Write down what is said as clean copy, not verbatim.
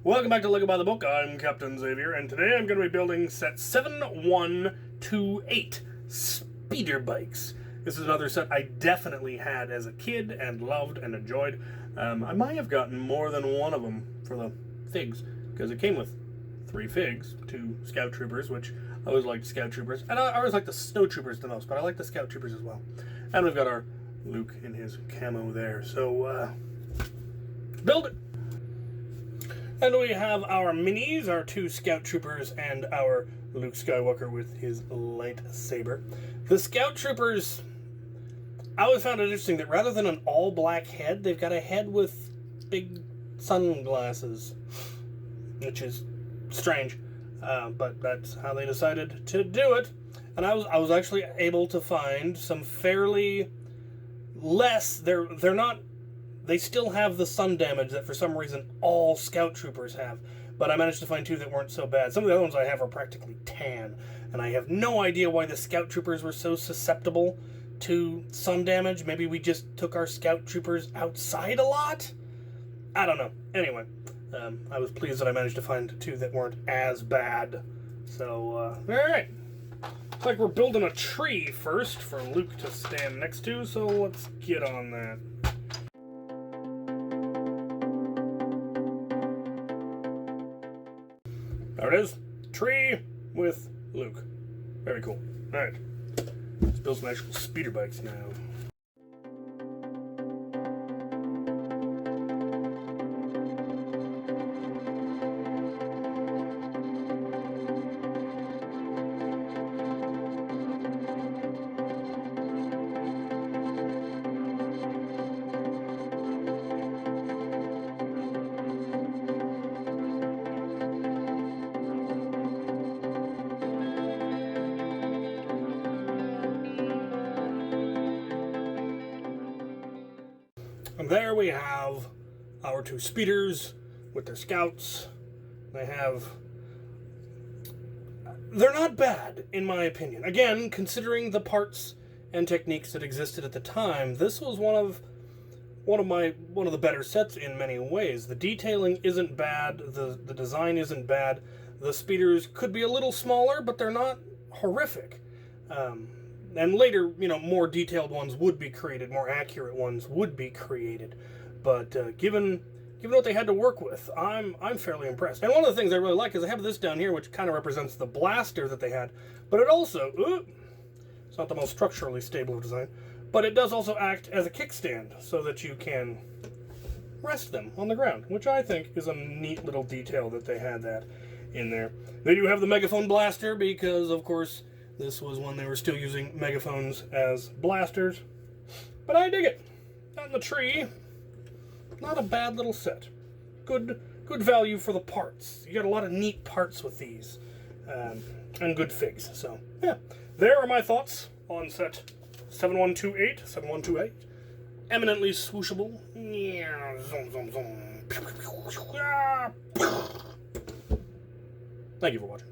Welcome back to Lego by the Book. I'm Captain Xavier, and today I'm going to be building set 7128, Speederbikes. This is another set I definitely had as a kid and loved and enjoyed. I might have gotten more than one of them for the figs, because it came with 3 figs, 2 scout troopers, which I always liked scout troopers, and I always liked the snow troopers the most, but I like the scout troopers as well. And we've got our Luke in his camo there, so build it! And we have our minis, our 2 scout troopers, and our Luke Skywalker with his lightsaber. The scout troopers, I always found it interesting that rather than an all-black head, they've got a head with big sunglasses, which is strange, but that's how they decided to do it. And I was actually able to find some fairly less, they're not, they still have the sun damage that for some reason all scout troopers have, but I managed to find 2 that weren't so bad. Some of the other ones I have are practically tan, and I have no idea why the scout troopers were so susceptible to sun damage. Maybe we just took our scout troopers outside a lot? I don't know. Anyway, I was pleased that I managed to find 2 that weren't as bad. So, alright. Looks like we're building a tree first for Luke to stand next to, so let's get on that. There it is. Tree with Luke. Very cool. Alright. Let's build some actual speeder bikes now. And there we have our 2 speeders with their scouts. They're not bad, in my opinion. Again, considering the parts and techniques that existed at the time, this was one of the better sets in many ways. The detailing isn't bad, the design isn't bad. The speeders could be a little smaller, but they're not horrific. And later, more detailed ones would be created, more accurate ones would be created. But given what they had to work with, I'm fairly impressed. And one of the things I really like is I have this down here, which kind of represents the blaster that they had. But it also, it's not the most structurally stable of design, but it does also act as a kickstand so that you can rest them on the ground, which I think is a neat little detail that they had that in there. They do have the megaphone blaster because, of course, this was when they were still using megaphones as blasters. But I dig it. Out in the tree. Not a bad little set. Good value for the parts. You got a lot of neat parts with these. And good figs. So, yeah. There are my thoughts on set 7128. 7128. Eminently swooshable. Thank you for watching.